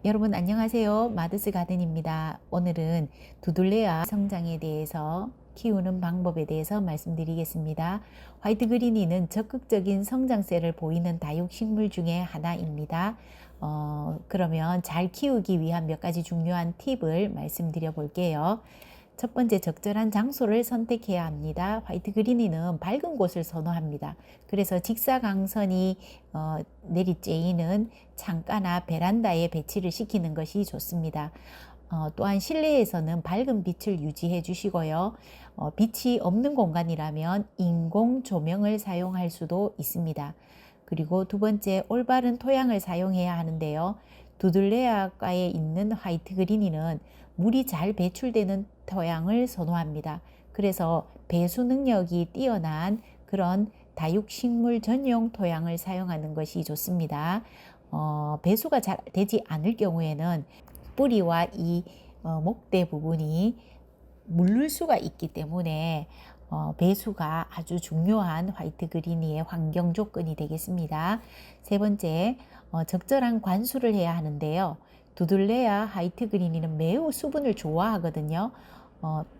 여러분 안녕하세요. 마드스 가든입니다. 오늘은 두들레아 성장에 대해서 키우는 방법에 대해서 말씀드리겠습니다. 화이트 그린이는 적극적인 성장세를 보이는 다육식물 중에 하나입니다. 그러면 잘 키우기 위한 몇 가지 중요한 팁을 말씀드려 볼게요. 첫 번째, 적절한 장소를 선택해야 합니다. 화이트 그린이는 밝은 곳을 선호합니다. 그래서 직사광선이 내리쬐이는 창가나 베란다에 배치를 시키는 것이 좋습니다. 또한 실내에서는 밝은 빛을 유지해 주시고요. 빛이 없는 공간이라면 인공 조명을 사용할 수도 있습니다. 그리고 두 번째, 올바른 토양을 사용해야 하는데요. 두들레아가에 있는 화이트 그린이는 물이 잘 배출되는 토양을 선호합니다. 그래서 배수 능력이 뛰어난 그런 다육식물 전용 토양을 사용하는 것이 좋습니다. 배수가 잘 되지 않을 경우에는 뿌리와 이 목대 부분이 물를 수가 있기 때문에 배수가 아주 중요한 화이트 그린이의 환경 조건이 되겠습니다. 세 번째, 적절한 관수를 해야 하는데요. 두들레아 화이트 그린이는 매우 수분을 좋아하거든요.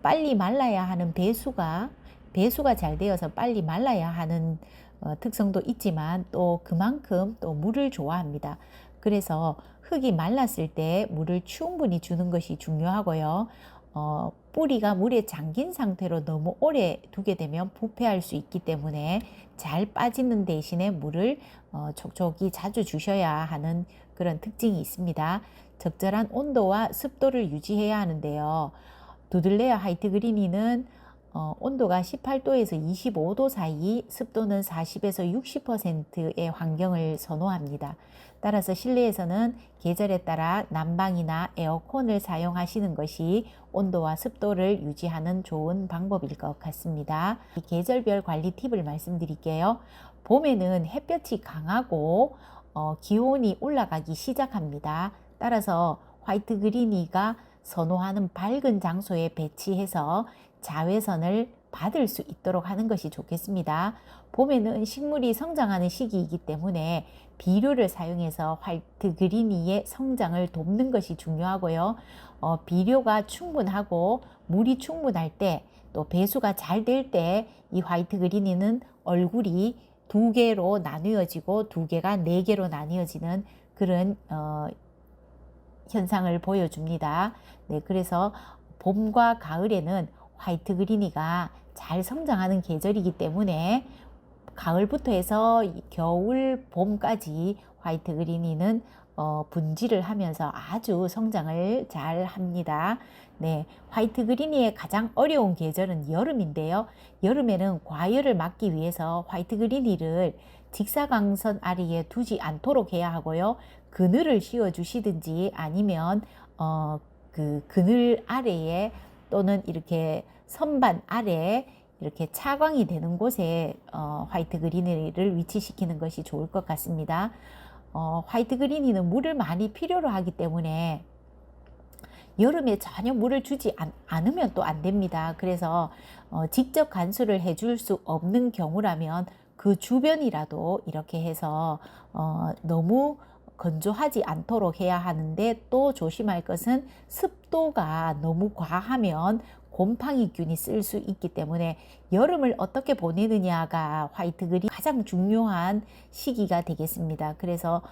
빨리 말라야 하는 배수가 잘 되어서 빨리 말라야 하는 특성도 있지만 또 그만큼 또 물을 좋아합니다. 그래서 흙이 말랐을 때 물을 충분히 주는 것이 중요하고요. 뿌리가 물에 잠긴 상태로 너무 오래 두게 되면 부패할 수 있기 때문에 잘 빠지는 대신에 물을 촉촉히 자주 주셔야 하는 그런 특징이 있습니다. 적절한 온도와 습도를 유지해야 하는데요. 두들레아 화이트 그린이는 온도가 18도에서 25도 사이, 습도는 40에서 60%의 환경을 선호합니다. 따라서 실내에서는 계절에 따라 난방이나 에어컨을 사용하시는 것이 온도와 습도를 유지하는 좋은 방법일 것 같습니다. 계절별 관리 팁을 말씀드릴게요. 봄에는 햇볕이 강하고 기온이 올라가기 시작합니다. 따라서 화이트 그린이가 선호하는 밝은 장소에 배치해서 자외선을 받을 수 있도록 하는 것이 좋겠습니다. 봄에는 식물이 성장하는 시기이기 때문에 비료를 사용해서 화이트 그린이의 성장을 돕는 것이 중요하고요. 비료가 충분하고 물이 충분할 때, 또 배수가 잘 될 때 이 화이트 그린이는 얼굴이 두 개로 나뉘어지고 두 개가 네 개로 나뉘어지는 그런 현상을 보여줍니다. 네, 그래서 봄과 가을에는 화이트 그린이가 잘 성장하는 계절이기 때문에 가을부터 해서 겨울, 봄까지 화이트 그린이는 분지를 하면서 아주 성장을 잘 합니다. 네, 화이트 그린이의 가장 어려운 계절은 여름인데요. 여름에는 과열을 막기 위해서 화이트 그린이를 직사광선 아래에 두지 않도록 해야 하고요. 그늘을 씌워 주시든지 아니면 그 그늘 아래에 또는 이렇게 선반 아래 이렇게 차광이 되는 곳에 화이트 그린이를 위치시키는 것이 좋을 것 같습니다. 화이트 그린이는 물을 많이 필요로 하기 때문에 여름에 전혀 물을 주지 않으면 또 안 됩니다. 그래서 직접 관수를 해줄 수 없는 경우라면 그 주변이라도 이렇게 해서 너무 건조하지 않도록 해야 하는데, 또 조심할 것은 습도가 너무 과하면 곰팡이균이 쓸 수 있기 때문에 여름을 어떻게 보내느냐가 화이트 그린 가장 중요한 시기가 되겠습니다. 그래서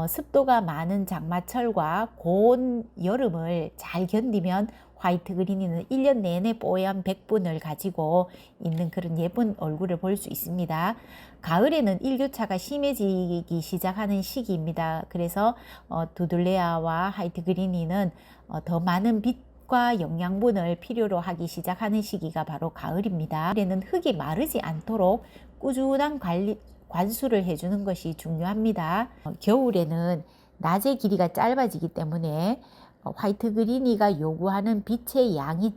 습도가 많은 장마철과 고온 여름을 잘 견디면 화이트 그린이는 1년 내내 뽀얀 백분을 가지고 있는 그런 예쁜 얼굴을 볼 수 있습니다. 가을에는 일교차가 심해지기 시작하는 시기입니다. 그래서 두들레아와 화이트 그린이는 더 많은 빛과 영양분을 필요로 하기 시작하는 시기가 바로 가을입니다. 가을에는 흙이 마르지 않도록 꾸준한 관수를 해주는 것이 중요합니다. 겨울에는 낮의 길이가 짧아지기 때문에 화이트 그린이가 요구하는 빛의 양이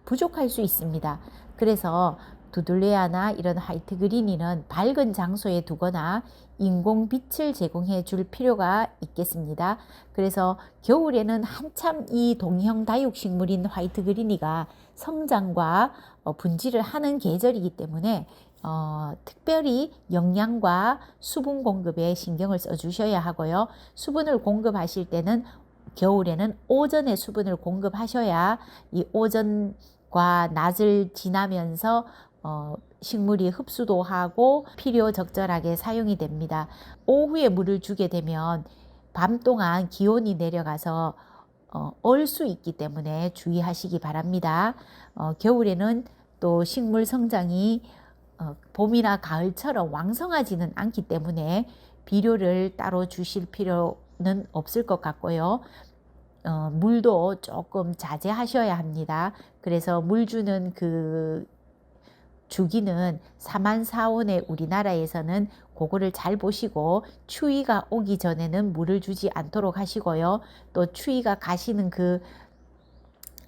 부족할 수 있습니다. 그래서 두들레아나 이런 화이트 그린이는 밝은 장소에 두거나 인공 빛을 제공해 줄 필요가 있겠습니다. 그래서 겨울에는 한참 이 동형 다육식물인 화이트 그린이가 성장과 분지를 하는 계절이기 때문에 특별히 영양과 수분 공급에 신경을 써 주셔야 하고요. 수분을 공급하실 때는 겨울에는 오전에 수분을 공급하셔야 이 오전과 낮을 지나면서 식물이 흡수도 하고 필요 적절하게 사용이 됩니다. 오후에 물을 주게 되면 밤 동안 기온이 내려가서 얼 수 있기 때문에 주의하시기 바랍니다. 겨울에는 또 식물 성장이 봄이나 가을처럼 왕성하지는 않기 때문에 비료를 따로 주실 필요는 없을 것 같고요. 물도 조금 자제하셔야 합니다. 그래서 물 주는 그 주기는 3만4온에 우리나라에서는 그거를 잘 보시고 추위가 오기 전에는 물을 주지 않도록 하시고요. 또 추위가 가시는 그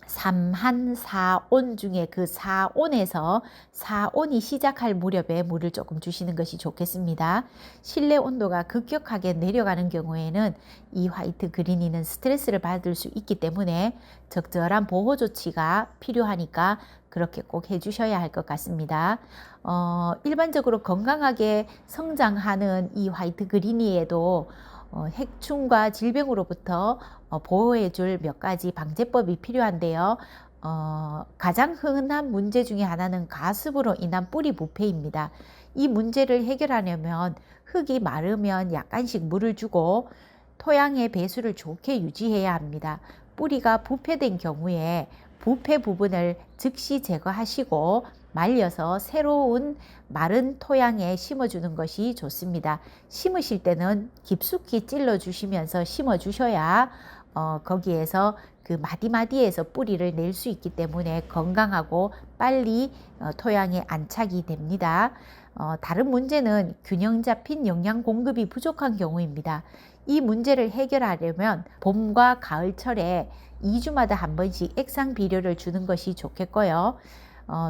3한 4온 중에 그 4온에서 4온이 시작할 무렵에 물을 조금 주시는 것이 좋겠습니다. 실내 온도가 급격하게 내려가는 경우에는 이 화이트 그린이는 스트레스를 받을 수 있기 때문에 적절한 보호 조치가 필요하니까 그렇게 꼭 해주셔야 할 것 같습니다. 일반적으로 건강하게 성장하는 이 화이트 그린이에도 해충과 질병으로부터 보호해 줄 몇 가지 방제법이 필요한데요. 가장 흔한 문제 중에 하나는 가습으로 인한 뿌리 부패입니다. 이 문제를 해결하려면 흙이 마르면 약간씩 물을 주고 토양의 배수를 좋게 유지해야 합니다. 뿌리가 부패된 경우에 부패 부분을 즉시 제거하시고 말려서 새로운 마른 토양에 심어주는 것이 좋습니다. 심으실 때는 깊숙이 찔러 주시면서 심어 주셔야 거기에서 그 마디마디에서 뿌리를 낼 수 있기 때문에 건강하고 빨리 토양에 안착이 됩니다. 다른 문제는 균형 잡힌 영양 공급이 부족한 경우입니다. 이 문제를 해결하려면 봄과 가을철에 2주마다 한 번씩 액상 비료를 주는 것이 좋겠고요.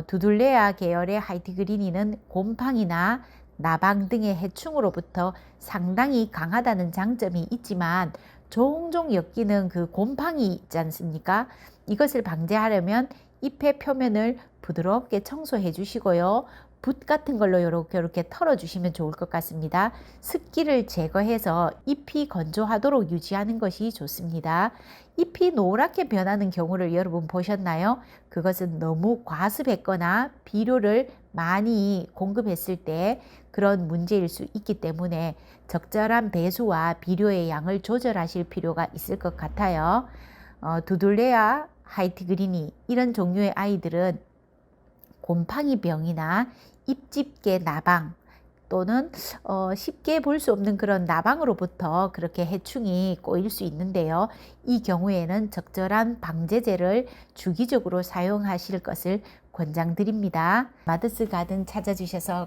두둘레아 계열의 화이트 그린이는 곰팡이나 나방 등의 해충으로부터 상당히 강하다는 장점이 있지만 종종 엮이는 그 곰팡이 있지 않습니까? 이것을 방지하려면 잎의 표면을 부드럽게 청소해 주시고요. 붓 같은 걸로 이렇게 털어주시면 좋을 것 같습니다. 습기를 제거해서 잎이 건조하도록 유지하는 것이 좋습니다. 잎이 노랗게 변하는 경우를 여러분 보셨나요? 그것은 너무 과습했거나 비료를 많이 공급했을 때 그런 문제일 수 있기 때문에 적절한 배수와 비료의 양을 조절하실 필요가 있을 것 같아요. 두둘레아 화이트 그린이 이런 종류의 아이들은 곰팡이 병이나 잎집게 나방 또는 쉽게 볼 수 없는 그런 나방으로부터 그렇게 해충이 꼬일 수 있는데요. 이 경우에는 적절한 방제제를 주기적으로 사용하실 것을 권장드립니다. 마더스 가든 찾아주셔서